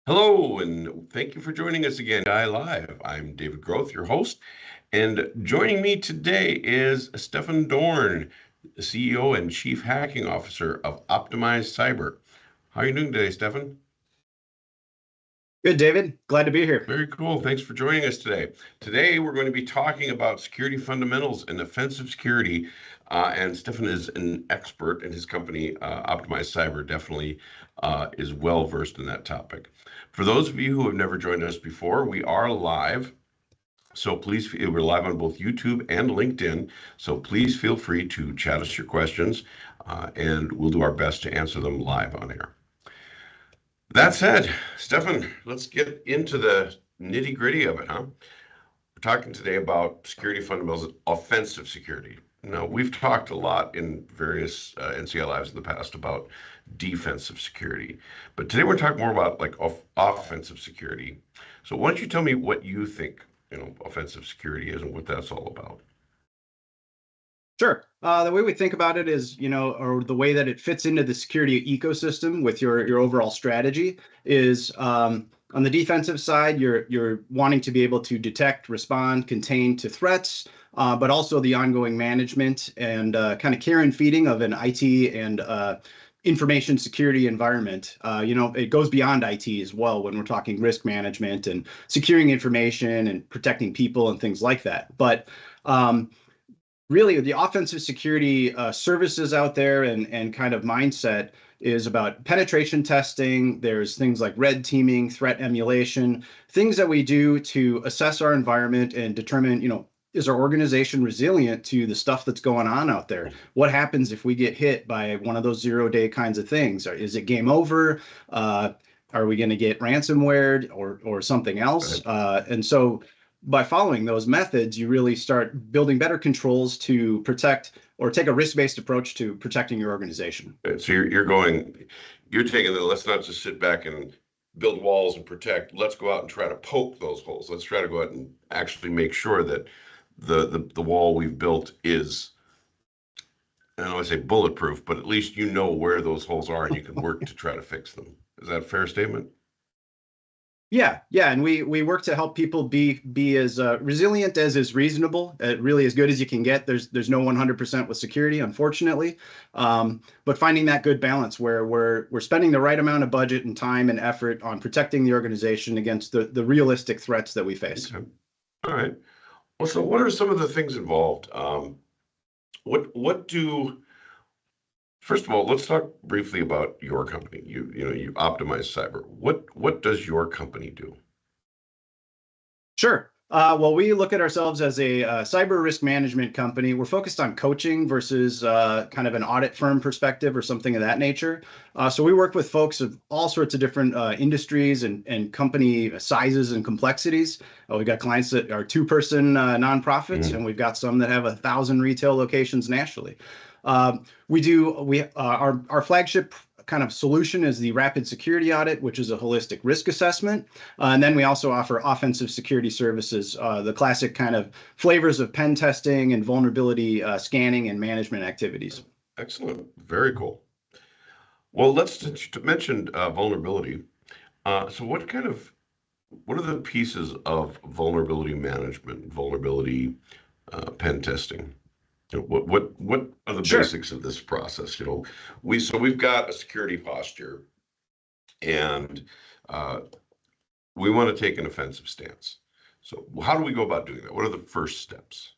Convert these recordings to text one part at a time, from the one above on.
Hello, and thank you for joining us again, NCI Live. I'm David Groth, your host, and joining me today is Stefan Dorn, CEO and Chief Hacking Officer of Optimized Cyber. How are you doing today, Stefan? Good, David. Glad to be here. Very cool. Thanks for joining us today. Today, we're going to be talking about security fundamentals and offensive security. And Stefan is an expert, in his company, Optimized Cyber, definitely is well versed in that topic. For those of you who have never joined us before, we are live. So please, we're live on both YouTube and LinkedIn. So please feel free to chat us your questions, and we'll do our best to answer them live on air. That said, Stefan, let's get into the nitty-gritty of it, huh? We're talking today about security fundamentals, offensive security. Now, we've talked a lot in various NCI Lives in the past about defensive security, but today we're talking more about like offensive security. So why don't you tell me what you think, offensive security is and what that's all about? Sure. The way we think about it is, or the way that it fits into the security ecosystem with your overall strategy is on the defensive side, you're wanting to be able to detect, respond, contain to threats, but also the ongoing management and kind of care and feeding of an IT and information security environment. It goes beyond IT as well when we're talking risk management and securing information and protecting people and things like that. But really, the offensive security services out there and kind of mindset is about penetration testing. There's things like red teaming, threat emulation, things that we do to assess our environment and determine, is our organization resilient to the stuff that's going on out there? What happens if we get hit by one of those 0-day kinds of things? Is it game over? Are we going to get ransomware or something else? And so by following those methods, you really start building better controls to protect or take a risk-based approach to protecting your organization. So you're taking the, let's not just sit back and build walls and protect. Let's go out and try to poke those holes. Let's try to go out and actually make sure that the wall we've built is, I don't want to say bulletproof, but at least you know where those holes are and you can work to try to fix them. Is that a fair statement? Yeah, and we work to help people be as resilient as is reasonable, really as good as you can get. There's no 100% with security, unfortunately, but finding that good balance where we're spending the right amount of budget and time and effort on protecting the organization against the realistic threats that we face. Okay. All right. Well, so what are some of the things involved? First of all, let's talk briefly about your company. You optimize cyber. What does your company do? Sure. Well, we look at ourselves as a cyber risk management company. We're focused on coaching versus kind of an audit firm perspective or something of that nature. So we work with folks of all sorts of different industries and company sizes and complexities. We've got clients that are 2-person nonprofits, and we've got some that have 1,000 retail locations nationally. Our flagship kind of solution is the rapid security audit, which is a holistic risk assessment. And then we also offer offensive security services, the classic kind of flavors of pen testing and vulnerability scanning and management activities. Excellent. Very cool. Well, let's mention vulnerability. So what are the pieces of vulnerability management, vulnerability pen testing? What are the basics of this process? We've got a security posture, and we want to take an offensive stance. So how do we go about doing that? What are the first steps?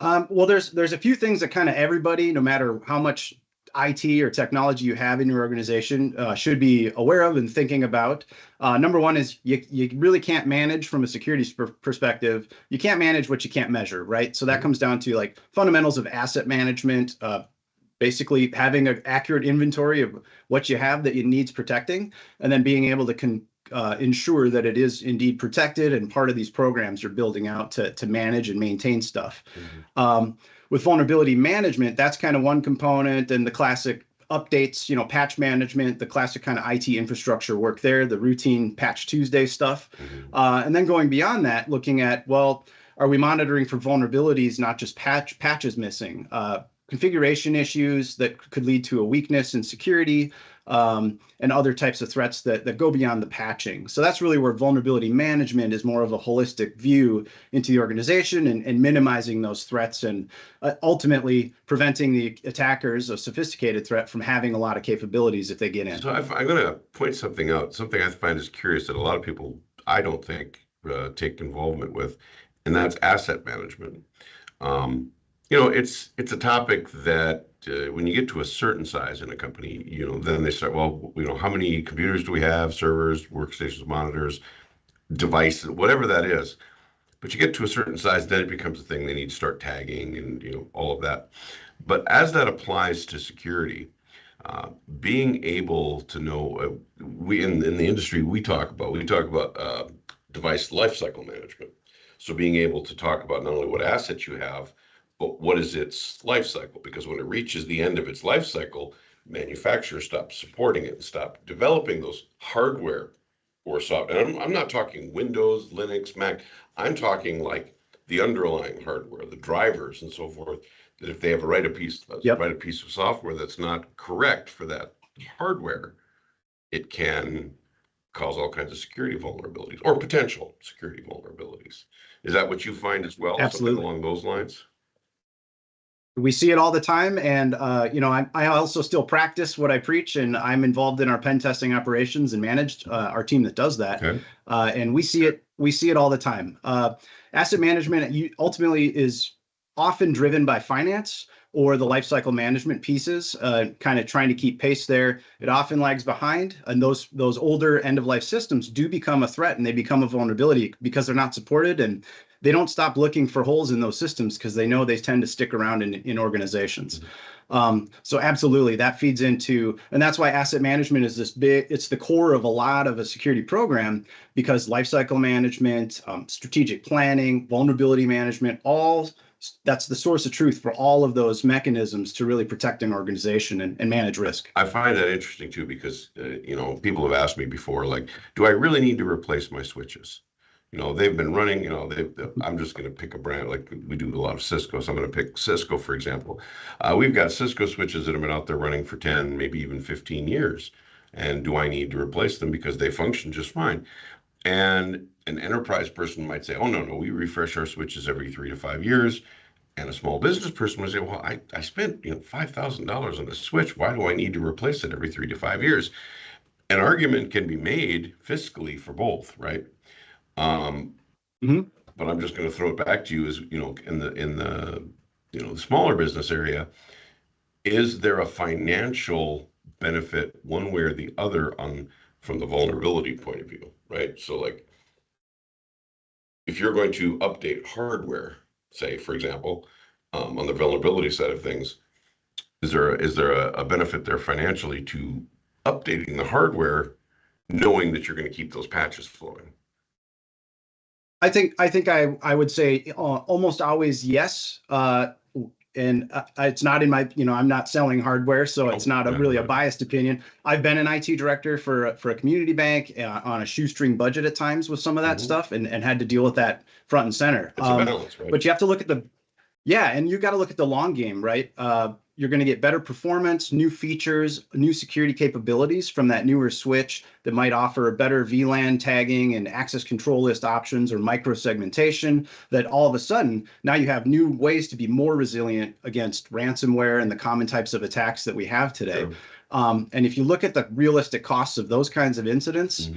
Well, there's a few things that kind of everybody, no matter how much IT or technology you have in your organization, should be aware of and thinking about. Number one is you really can't manage from a security perspective. You can't manage what you can't measure, right? So that comes down to like fundamentals of asset management, basically having an accurate inventory of what you have that it needs protecting, and then being able to ensure that it is indeed protected and part of these programs you're building out to manage and maintain stuff. With vulnerability management, that's kind of one component, and the classic updates, patch management, the classic kind of IT infrastructure work there, the routine Patch Tuesday stuff. And then going beyond that, looking at, well, are we monitoring for vulnerabilities, not just patches missing, configuration issues that could lead to a weakness in security, and other types of threats that go beyond the patching. So that's really where vulnerability management is more of a holistic view into the organization and minimizing those threats and ultimately preventing the attackers, a sophisticated threat, from having a lot of capabilities if they get in. So I'm going to point something out, something I find is curious that a lot of people, I don't think, take involvement with, and that's asset management. It's a topic that when you get to a certain size in a company, then they start, well, how many computers do we have, servers, workstations, monitors, devices, whatever that is. But you get to a certain size, then it becomes a thing. They need to start tagging and, all of that. But as that applies to security, being able to know, we in the industry, we talk about device lifecycle management. So being able to talk about not only what assets you have, but what is its life cycle? Because when it reaches the end of its life cycle, manufacturers stop supporting it and stop developing those hardware or software. And I'm not talking Windows, Linux, Mac. I'm talking like the underlying hardware, the drivers and so forth, that if they have write a piece of software that's not correct for that hardware, it can cause all kinds of security vulnerabilities or potential security vulnerabilities. Is that what you find as well? Absolutely. Something along those lines? We see it all the time, and I also still practice what I preach, and I'm involved in our pen testing operations and managed our team that does that. Okay. And we see it all the time. Asset management ultimately is often driven by finance or the lifecycle management pieces, kind of trying to keep pace there. It often lags behind, and those older end of life systems do become a threat, and they become a vulnerability because they're not supported, and they don't stop looking for holes in those systems because they know they tend to stick around in organizations. So absolutely, that feeds into, and that's why asset management is this big, it's the core of a lot of a security program, because lifecycle management, strategic planning, vulnerability management, all that's the source of truth for all of those mechanisms to really protect an organization and manage risk. I find that interesting too, because people have asked me before, like, do I really need to replace my switches? They've been running, I'm just going to pick a brand, like we do a lot of Cisco. So I'm going to pick Cisco, for example. We've got Cisco switches that have been out there running for 10, maybe even 15 years. And do I need to replace them because they function just fine? And an enterprise person might say, oh, no, no, we refresh our switches every 3 to 5 years. And a small business person would say, well, I spent $5,000 on a switch. Why do I need to replace it every 3 to 5 years? An argument can be made fiscally for both, right? But I'm just going to throw it back to you as, in the smaller business area, is there a financial benefit one way or the other from the vulnerability point of view, right? So like, if you're going to update hardware, say, for example, on the vulnerability side of things, is there a benefit there financially to updating the hardware, knowing that you're going to keep those patches flowing? I think I would say almost always yes. And it's not in my, I'm not selling hardware, so it's not really a biased opinion. I've been an IT director for a community bank on a shoestring budget at times with some of that stuff, and had to deal with that front and center. It's a balance, right? But you have to look at and you got to look at the long game, right? You're going to get better performance, new features, new security capabilities from that newer switch that might offer better VLAN tagging and access control list options or micro-segmentation, that all of a sudden, now you have new ways to be more resilient against ransomware and the common types of attacks that we have today. Sure. And if you look at the realistic costs of those kinds of incidents,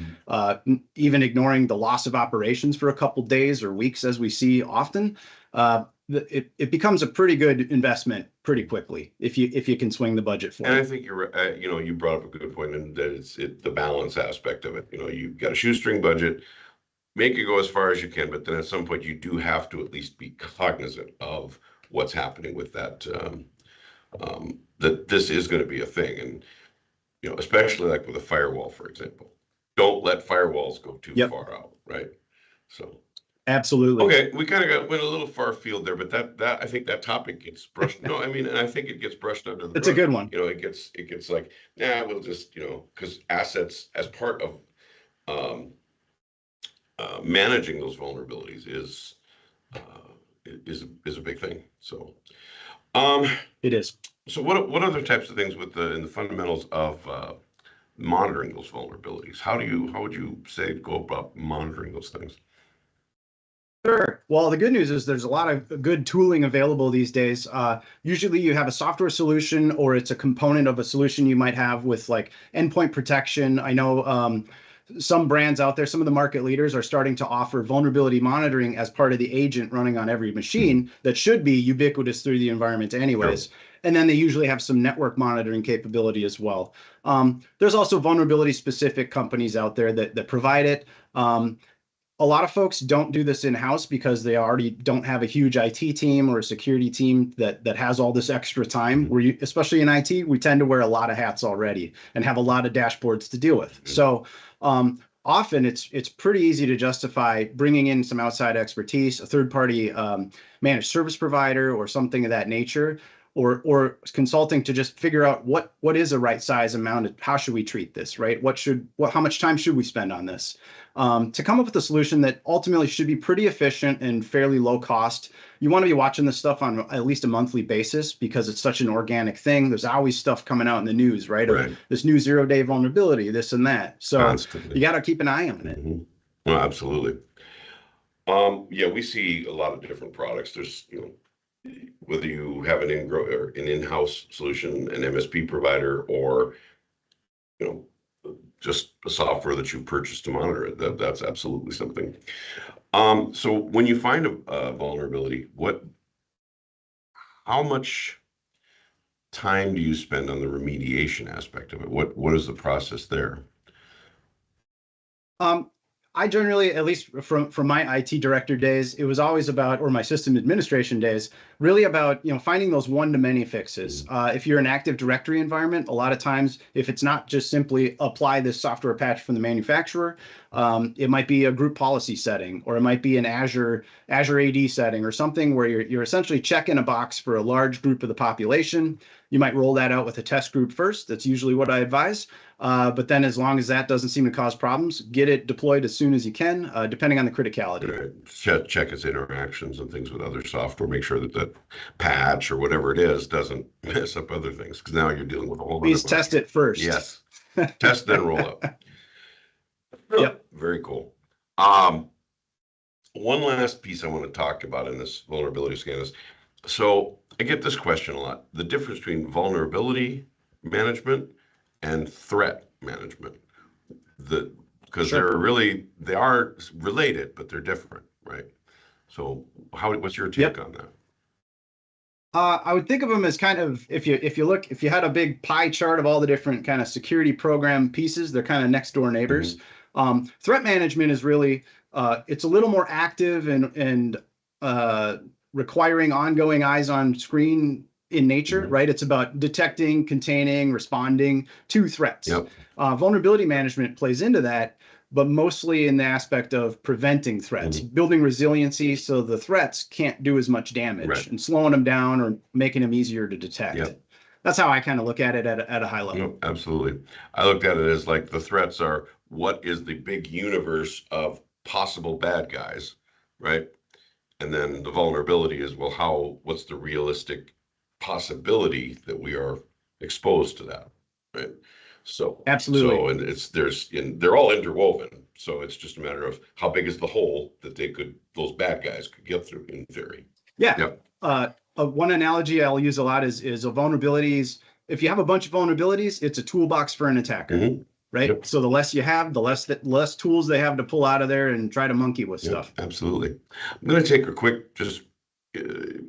even ignoring the loss of operations for a couple days or weeks, as we see often, it becomes a pretty good investment pretty quickly if you can swing the budget for it. And I think you're you brought up a good point, and that it's the balance aspect of it. You've got a shoestring budget, make it go as far as you can, but then at some point you do have to at least be cognizant of what's happening with that. That this is going to be a thing, and especially like with a firewall, for example, don't let firewalls go too far out, right? So. Absolutely. Okay, we kind of went a little far field there, but that I think that topic gets brushed. No, I mean, and I think it gets brushed under the. It's a good one. It gets like, nah, we'll just because assets as part of managing those vulnerabilities is a big thing. So, it is. So what other types of things in the fundamentals of monitoring those vulnerabilities? How would you say go about monitoring those things? Sure. Well, the good news is there's a lot of good tooling available these days. Usually you have a software solution, or it's a component of a solution you might have with like endpoint protection. I know some brands out there, some of the market leaders are starting to offer vulnerability monitoring as part of the agent running on every machine that should be ubiquitous through the environment anyways. Sure. And then they usually have some network monitoring capability as well. There's also vulnerability specific companies out there that provide it. A lot of folks don't do this in-house because they already don't have a huge IT team or a security team that has all this extra time. Especially in IT, we tend to wear a lot of hats already and have a lot of dashboards to deal with. So often it's pretty easy to justify bringing in some outside expertise, a third-party managed service provider or something of that nature, or consulting to just figure out what is a right size amount, how should we treat this, right? How much time should we spend on this? To come up with a solution that ultimately should be pretty efficient and fairly low cost. You want to be watching this stuff on at least a monthly basis because it's such an organic thing. There's always stuff coming out in the news, right? Right. This new 0-day vulnerability, this and that. So constantly. You got to keep an eye on it. Mm-hmm. Well, absolutely. Yeah, we see a lot of different products. There's, whether you have an in-house solution, an MSP provider, or just a software that you purchased to monitor it, that's absolutely something. So when you find a vulnerability, how much time do you spend on the remediation aspect of it? What is the process there? I generally, at least from my IT director days, it was always about, or my system administration days, really about, finding those one-to-many fixes. If you're an Active Directory environment, a lot of times, if it's not just simply apply this software patch from the manufacturer, it might be a group policy setting, or it might be an Azure AD setting, or something where you're essentially checking a box for a large group of the population. You might roll that out with a test group first. That's usually what I advise. But then as long as that doesn't seem to cause problems, get it deployed as soon as you can, depending on the criticality. Right. Check its interactions and things with other software. Make sure that that patch or whatever it is doesn't mess up other things, because now you're dealing with a whole Please test it first. Yes. Test, then roll out. Yep. Very cool. One last piece I want to talk about in this vulnerability scan is, so I get this question a lot, the difference between vulnerability management and threat management. Because they are related, but they're different, right? So what's your take on that? I would think of them as kind of, if you had a big pie chart of all the different kind of security program pieces, they're kind of next door neighbors. Threat management is really, it's a little more active and requiring ongoing eyes on screen in nature, right? It's about detecting, containing, responding to threats. Vulnerability management plays into that, but mostly in the aspect of preventing threats, building resiliency so the threats can't do as much damage, and slowing them down or making them easier to detect. That's how I kind of look at it at a high level. Absolutely. I looked at it as like the threats are what is the big universe of possible bad guys, right? And then the vulnerability is, well, what's the realistic possibility that we are exposed to that, right? So absolutely. So they're all interwoven. So it's just a matter of how big is the hole that those bad guys could get through in theory. One analogy I'll use a lot is a vulnerabilities. If you have a bunch of vulnerabilities, it's a toolbox for an attacker, right? So the less you have, the less tools they have to pull out of there and try to monkey with stuff. Absolutely. I'm going to take a quick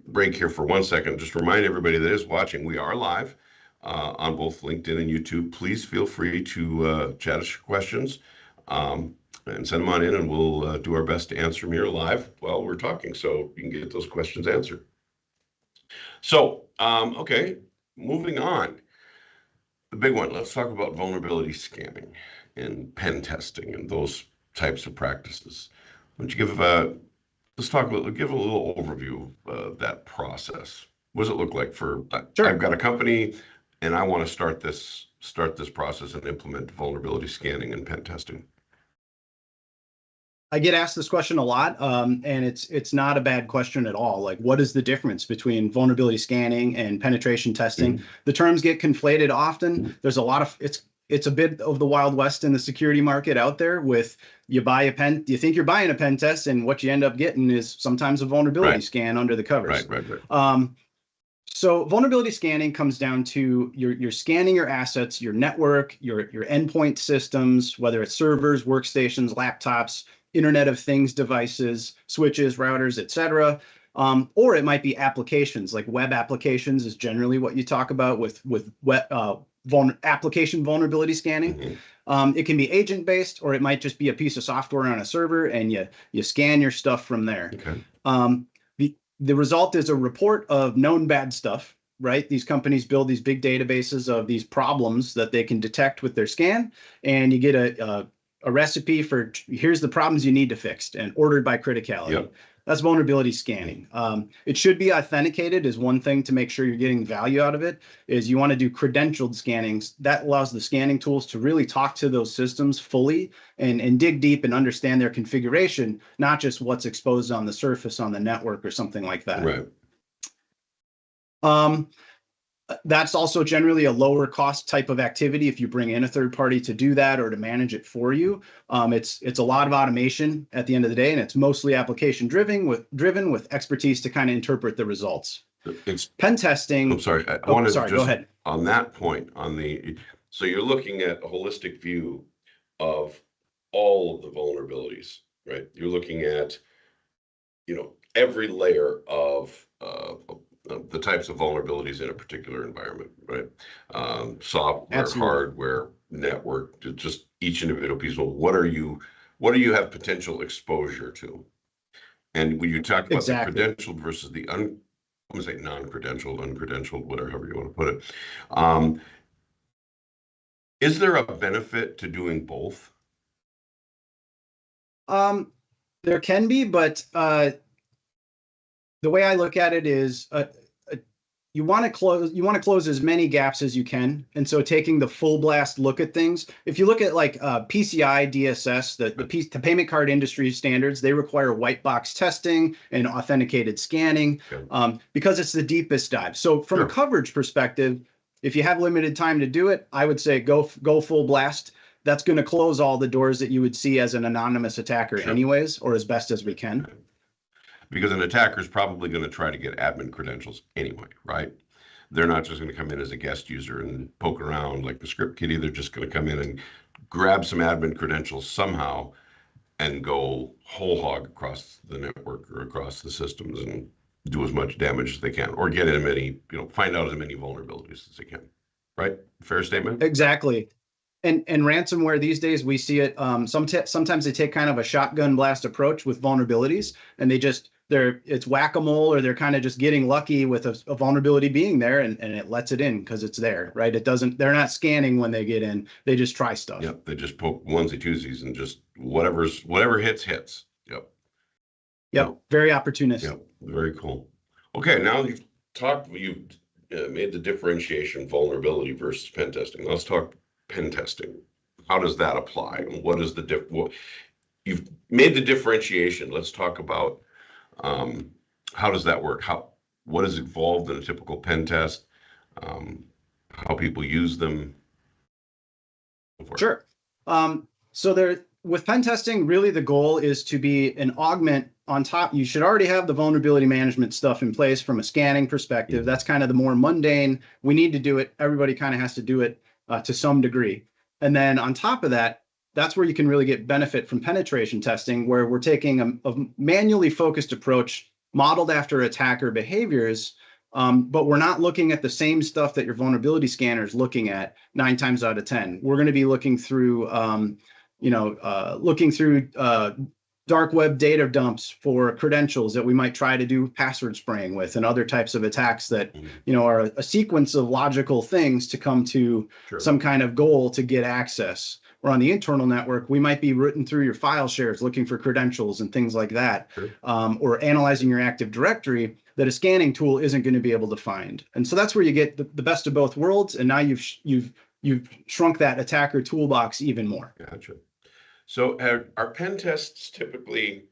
break here for 1 second. Just remind everybody that is watching, we are live on both LinkedIn and YouTube. Please feel free to chat us your questions and send them on in, and we'll do our best to answer them here live while we're talking, so you can get those questions answered. So, okay, moving on. The big one, let's talk about vulnerability scanning and pen testing and those types of practices. Why don't you give a little overview of that process. What does it look like I've got a company and I want to start this process and implement vulnerability scanning and pen testing? I get asked this question a lot, and it's not a bad question at all. Like, what is the difference between vulnerability scanning and penetration testing? The terms get conflated often. There's a lot of it's a bit of the Wild West in the security market out there. With you think you're buying a pen test, and what you end up getting is sometimes a vulnerability scan under the covers. So vulnerability scanning comes down to you're scanning your assets, your network, your endpoint systems, whether it's servers, workstations, laptops, Internet of Things devices, switches, routers, etc. Or it might be applications, like web applications is generally what you talk about with web, application vulnerability scanning. It can be agent-based, or it might just be a piece of software on a server, and you scan your stuff from there. The result is a report of known bad stuff, right? These companies build these big databases of these problems that they can detect with their scan, and you get a recipe for here's the problems you need to fix, and ordered by criticality. That's vulnerability scanning. It should be authenticated is one thing to make sure you're getting value out of it. Is you want to do credentialed scannings. That allows the scanning tools to really talk to those systems fully and dig deep and understand their configuration, not just what's exposed on the surface on the network or something like that. That's also generally a lower cost type of activity if you bring in a third party to do that or to manage it for you. It's a lot of automation at the end of the day, and it's mostly application driven with expertise to kind of interpret the results. Pen testing. I'm sorry. I wanted to just, go ahead. On that point, so you're looking at a holistic view of all of the vulnerabilities, right? You're looking at, every layer of the types of vulnerabilities in a particular environment, right? Software, hardware, network, just each individual piece. Well, what are you what do you have potential exposure to? And when you talk about the Exactly. credentialed versus the I'm going to say non-credentialed, uncredentialed, whatever you want to put it. Um, is there a benefit to doing both? Um, there can be, but the way I look at it is you want to close as many gaps as you can, and so taking the full blast look at things. If you look at like PCI DSS, the payment card industry standards, they require white box testing and authenticated scanning because it's the deepest dive. So from a coverage perspective, if you have limited time to do it, I would say go full blast. That's going to close all the doors that you would see as an anonymous attacker anyways, or as best as we can. Because an attacker is probably going to try to get admin credentials anyway, right? They're not just going to come in as a guest user and poke around like the script kiddie. They're just going to come in and grab some admin credentials somehow and go whole hog across the network or across the systems and do as much damage as they can, or get in many, find out as many vulnerabilities as they can. Right? Fair statement? Exactly. And ransomware these days, we see it. Sometimes they take kind of a shotgun blast approach with vulnerabilities, and it's whack-a-mole, or they're kind of just getting lucky with a vulnerability being there, and it lets it in because it's there, right? They're not scanning when they get in. They just try stuff. Yep. They just poke onesie twosies and just whatever hits. Yep. Very opportunistic. Yep. Very cool. Okay. Now you've made the differentiation vulnerability versus pen testing. Let's talk pen testing. How does that apply? And what is you've made the differentiation. Let's talk about how does that work? What is involved in a typical pen test? How people use them? Sure. So with pen testing, really the goal is to be an augment on top. You should already have the vulnerability management stuff in place from a scanning perspective. That's kind of the more mundane. We need to do it. Everybody kind of has to do it to some degree. And then on top of that, that's where you can really get benefit from penetration testing, where we're taking a manually focused approach modeled after attacker behaviors, but we're not looking at the same stuff that your vulnerability scanner is looking at 9 times out of 10. We're going to be looking through, dark web data dumps for credentials that we might try to do password spraying with, and other types of attacks that are a sequence of logical things to come to some kind of goal to get access. Or on the internal network, we might be rooting through your file shares looking for credentials and things like that, or analyzing your Active Directory that a scanning tool isn't going to be able to find. And so that's where you get the best of both worlds, and now you've shrunk that attacker toolbox even more. Gotcha. So are pen tests typically,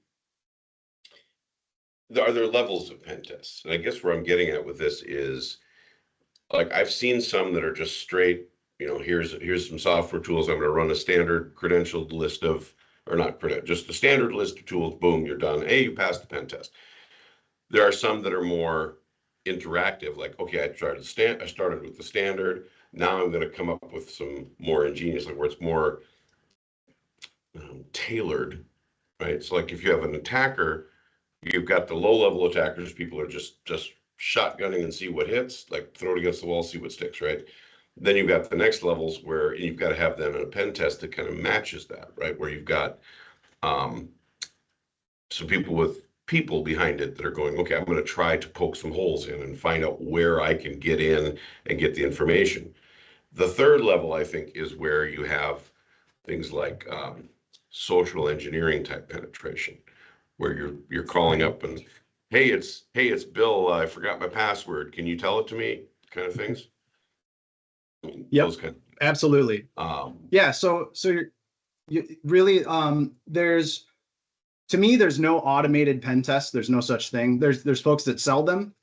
are there levels of pen tests? And I guess where I'm getting at with this is, like, I've seen some that are just straight, here's some software tools. I'm going to run a standard credentialed list of, or not just a standard list of tools. Boom, you're done. Hey, you passed the pen test. There are some that are more interactive, like, okay, I started with the standard. Now I'm going to come up with some more ingenious, like where it's more tailored, right? So like if you have an attacker, you've got the low-level attackers, people are just shotgunning and see what hits, like throw it against the wall, see what sticks, right? Then you've got the next levels where you've got to have then a pen test that kind of matches that, right? Where you've got some people with people behind it that are going, okay, I'm going to try to poke some holes in and find out where I can get in and get the information. The third level, I think, is where you have things like social engineering type penetration, where you're calling up and, hey, it's Bill. I forgot my password. Can you tell it to me? Kind of things. Yep, absolutely. Yeah. So you really to me, there's no automated pen test. There's no such thing. There's folks that sell them.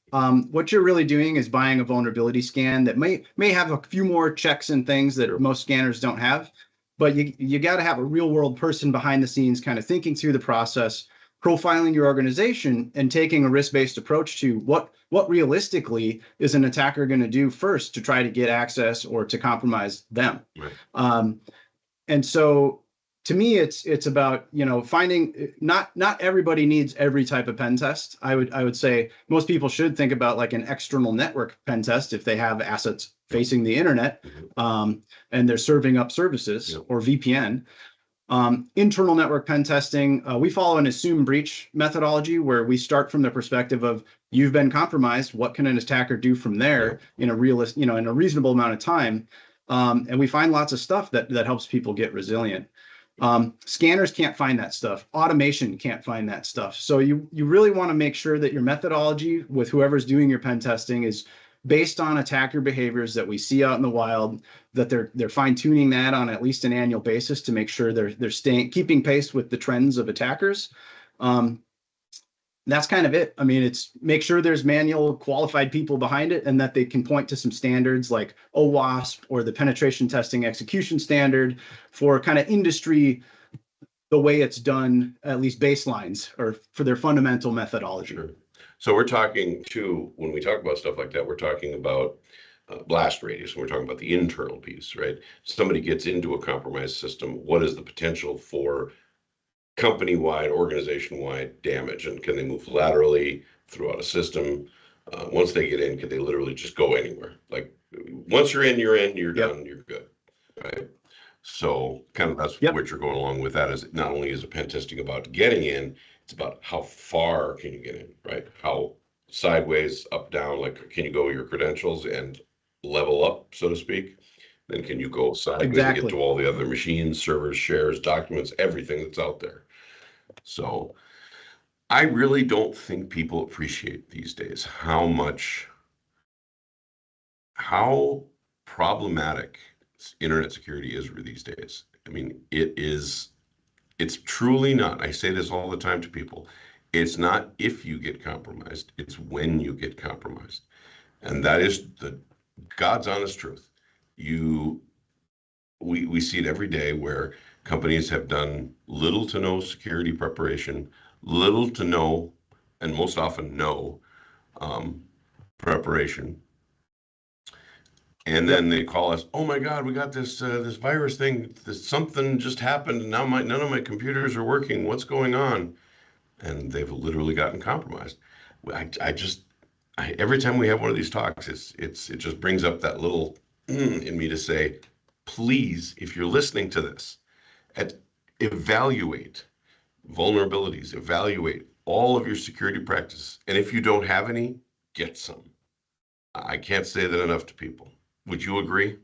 What you're really doing is buying a vulnerability scan that may have a few more checks and things that most scanners don't have. But you got to have a real world person behind the scenes kind of thinking through the process, profiling your organization, and taking a risk-based approach to what realistically is an attacker going to do first to try to get access or to compromise them. Right. And so to me, it's about, finding not everybody needs every type of pen test. I would say most people should think about like an external network pen test if they have assets facing the internet, and they're serving up services, or VPN. Internal network pen testing, we follow an assume breach methodology where we start from the perspective of you've been compromised. What can an attacker do from there in a realist, in a reasonable amount of time? And we find lots of stuff that helps people get resilient. Scanners can't find that stuff. Automation can't find that stuff. So you really want to make sure that your methodology with whoever's doing your pen testing is based on attacker behaviors that we see out in the wild, that they're fine tuning that on at least an annual basis to make sure they're keeping pace with the trends of attackers. That's kind of it. I mean, it's make sure there's manual qualified people behind it and that they can point to some standards like OWASP or the penetration testing execution standard for kind of industry, the way it's done, at least baselines or for their fundamental methodology. Sure. So we're talking too, when we talk about stuff like that, we're talking about blast radius, and we're talking about the internal piece, right? Somebody gets into a compromised system. What is the potential for company-wide, organization-wide damage, and can they move laterally throughout a system? Once they get in, can they literally just go anywhere? Like once you're in, you're done, you're good, right? So kind of that's what you're going along with. That is not only is a pen testing about getting in, it's about how far can you get in, right? How sideways, up, down, like can you go your credentials and level up, so to speak? Then can you go sideways and get to all the other machines, servers, shares, documents, everything that's out there? So I really don't think people appreciate these days how problematic internet security is these days. I mean, it's truly not. I say this all the time to people. It's not if you get compromised, it's when you get compromised. And that is the God's honest truth. We see it every day where companies have done little to no security preparation, little to no, and most often no preparation. And then they call us, oh my God, we got this virus thing. Something just happened, and now none of my computers are working. What's going on? And they've literally gotten compromised. Every time we have one of these talks, it just brings up that little in me to say, please, if you're listening to this, evaluate vulnerabilities, evaluate all of your security practices, and if you don't have any, get some. I can't say that enough to people. Would you agree?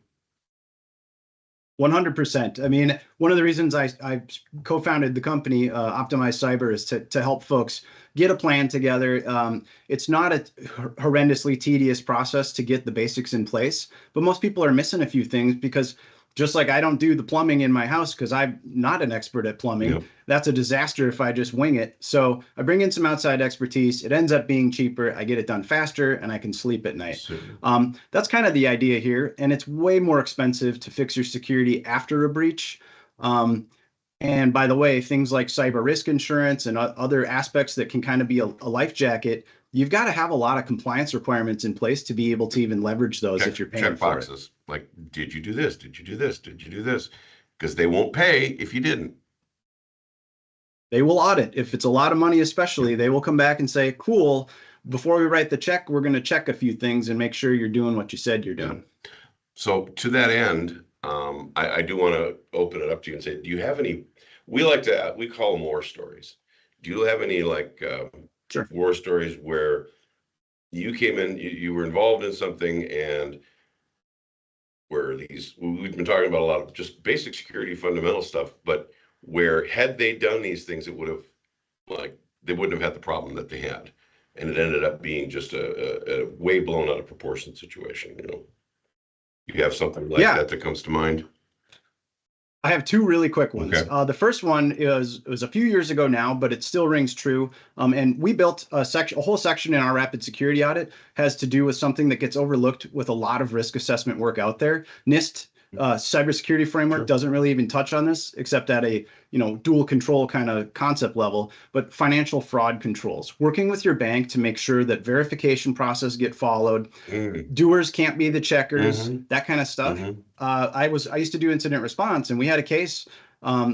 100%. I mean, one of the reasons I co-founded the company, Optimize Cyber, is to help folks get a plan together. It's not a horrendously tedious process to get the basics in place, but most people are missing a few things because just like I don't do the plumbing in my house because I'm not an expert at plumbing. Yep. That's a disaster if I just wing it. So I bring in some outside expertise. It ends up being cheaper. I get it done faster and I can sleep at night. That's kind of the idea here. And it's way more expensive to fix your security after a breach. And by the way, things like cyber risk insurance and other aspects that can kind of be a life jacket, you've got to have a lot of compliance requirements in place to be able to even leverage those if you're paying for boxes. It. Like, did you do this? Did you do this? Did you do this? Because they won't pay if you didn't. They will audit. If it's a lot of money, especially, they will come back and say, cool, before we write the check, we're going to check a few things and make sure you're doing what you said you're doing. So to that end, I do want to open it up to you and say, do you have any, we call them war stories. Do you have any Sure. war stories where you came in, you were involved in something and where we've been talking about a lot of just basic security fundamental stuff, but where had they done these things, it would have they wouldn't have had the problem that they had. And it ended up being just a way blown out of proportion situation, You have something like that comes to mind? I have two really quick ones. Okay. The first one was a few years ago now, but it still rings true. And we built a whole section in our rapid security audit has to do with something that gets overlooked with a lot of risk assessment work out there. NIST cybersecurity framework doesn't really even touch on this except at a dual control kind of concept level, but financial fraud controls, working with your bank to make sure that verification process get followed. Doers can't be the checkers, that kind of stuff. I used to do incident response, and we had a case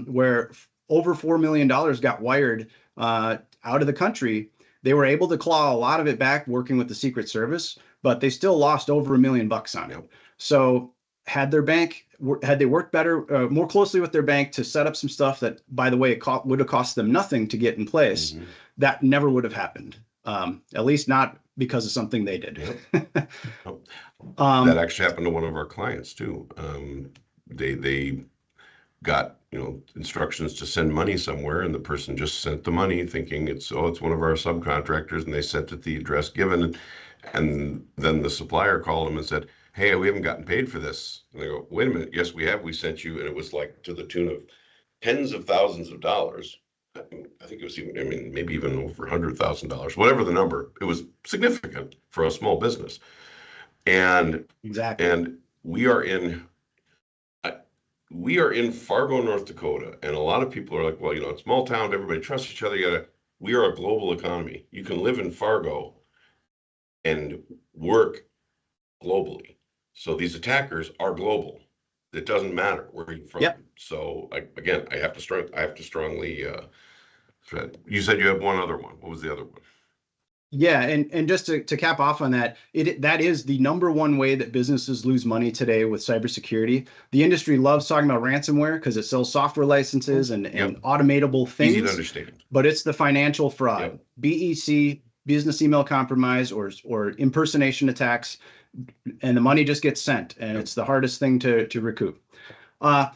where over $4 million got wired out of the country. They were able to claw a lot of it back working with the Secret Service, but they still lost over $1 million on it. So had they worked better, more closely with their bank to set up some stuff that, by the way, would have cost them nothing to get in place, Mm-hmm. that never would have happened. At least not because of something they did. Yep. That actually happened to one of our clients too. They got instructions to send money somewhere, and the person just sent the money thinking it's one of our subcontractors, and they sent it the address given, and then the supplier called them and said, "Hey, we haven't gotten paid for this." And they go, "Wait a minute, yes, we have. We sent you," and it was like to the tune of tens of thousands of dollars. I think it was even, I mean, maybe even over $100,000, whatever the number. It was significant for a small business. And Exactly. and we are in Fargo, North Dakota, and a lot of people are like, well, it's small town, everybody trusts each other. We are a global economy. You can live in Fargo and work globally. So these attackers are global. It doesn't matter where you're from. Yep. So I have to strongly. You said you have one other one. What was the other one? Yeah, and just to cap off on that, that is the number one way that businesses lose money today with cybersecurity. The industry loves talking about ransomware because it sells software licenses and automatable things. Easy to understand. But it's the financial fraud, BEC, business email compromise, or impersonation attacks, and the money just gets sent, and it's the hardest thing to recoup.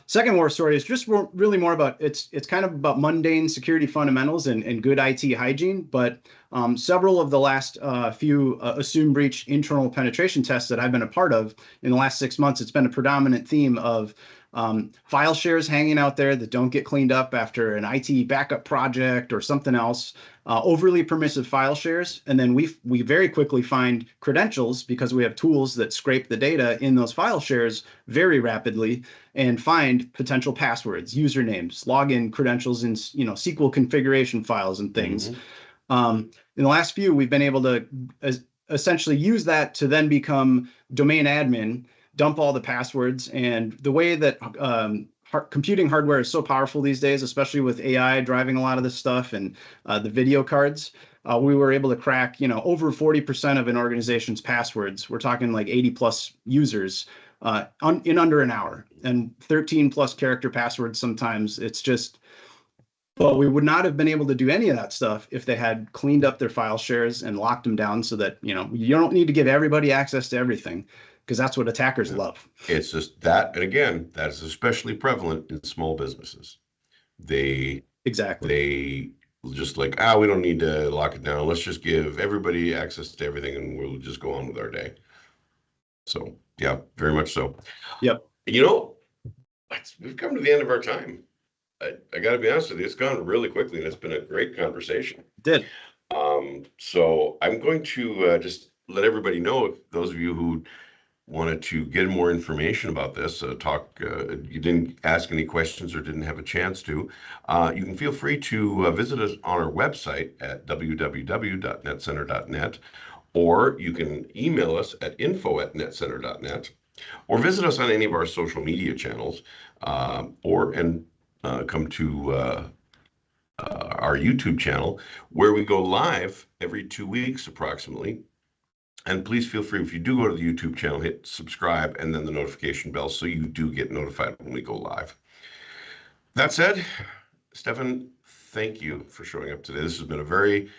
Second war story is just really more about it's kind of about mundane security fundamentals and good IT hygiene, but several of the last few assume breach internal penetration tests that I've been a part of in the last 6 months, it's been a predominant theme of file shares hanging out there that don't get cleaned up after an IT backup project or something else, overly permissive file shares. And then we very quickly find credentials because we have tools that scrape the data in those file shares very rapidly and find potential passwords, usernames, login credentials in SQL configuration files and things. Mm-hmm. In the last few, we've been able to essentially use that to then become domain admin, dump all the passwords. And the way that computing hardware is so powerful these days, especially with AI driving a lot of this stuff and the video cards, we were able to crack, over 40% of an organization's passwords. We're talking like 80 plus users in under an hour, and 13 plus character passwords. Sometimes it's just, but we would not have been able to do any of that stuff if they had cleaned up their file shares and locked them down so that, you don't need to give everybody access to everything, because that's what attackers love. It's just that, and again, that is especially prevalent in small businesses. They just like, we don't need to lock it down. Let's just give everybody access to everything and we'll just go on with our day. So yeah, very much so. Yep. We've come to the end of our time. I got to be honest with you, it's gone really quickly and it's been a great conversation. It did. So I'm going to just let everybody know, if those of you who wanted to get more information about this, you didn't ask any questions or didn't have a chance to, you can feel free to visit us on our website at www.netcenter.net, or you can email us at info@netcenter.net, or visit us on any of our social media channels, or come to our YouTube channel, where we go live every 2 weeks approximately. And please feel free, if you do go to the YouTube channel, hit subscribe and then the notification bell so you do get notified when we go live. That said, Stefan, thank you for showing up today. This has been a very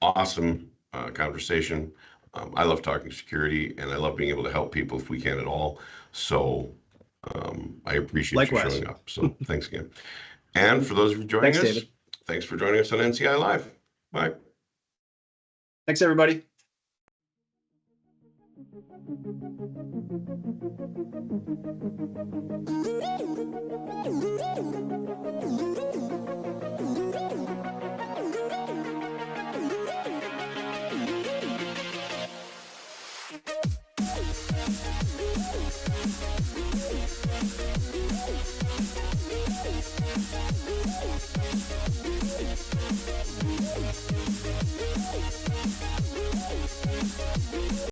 awesome conversation. I love talking security, and I love being able to help people if we can at all. So I appreciate you showing up. So thanks again. And for those of you joining us, David. Thanks for joining us on NCI Live. Bye. Thanks, everybody.